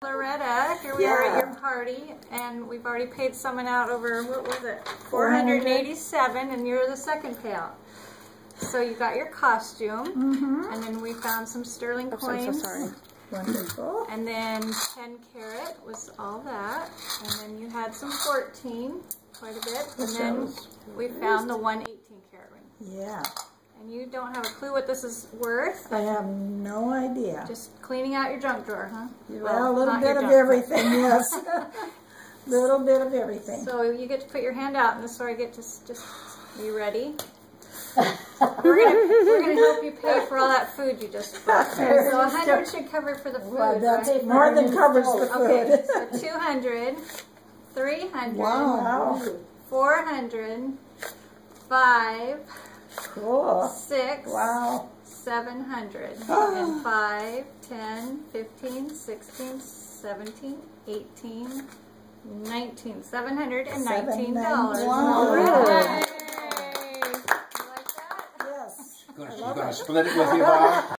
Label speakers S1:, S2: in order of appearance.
S1: Loretta, here we are at your party, and we've already paid someone out over, what was it, $487, and you're the second payout. So you got your costume, and then we found some sterling coins.
S2: I'm so sorry.
S1: Wonderful. And then 10 carat was all that, and then you had some 14, quite a bit, and then we found the 118 carat ring.
S2: Yeah.
S1: And you don't have a clue what this is worth?
S2: I have no idea.
S1: Just cleaning out your junk drawer, huh?
S2: Well, a little bit of everything, yes. Little bit of everything.
S1: So you get to put your hand out, and this is where I get to just, are you ready? we're gonna help you pay for all that food you just bought. So 100 should cover for the food,
S2: That's
S1: right?
S2: more than covers the food.
S1: Okay, so 200, 300,
S2: Wow.
S1: 400, 5,
S2: Cool.
S1: 6,
S2: Wow.
S1: 700, and 5, 10, 15, 16, 17, 18, 19, $719.
S2: Wow.
S1: Yay.
S2: Yes.
S3: You're going to split it with you, Bob?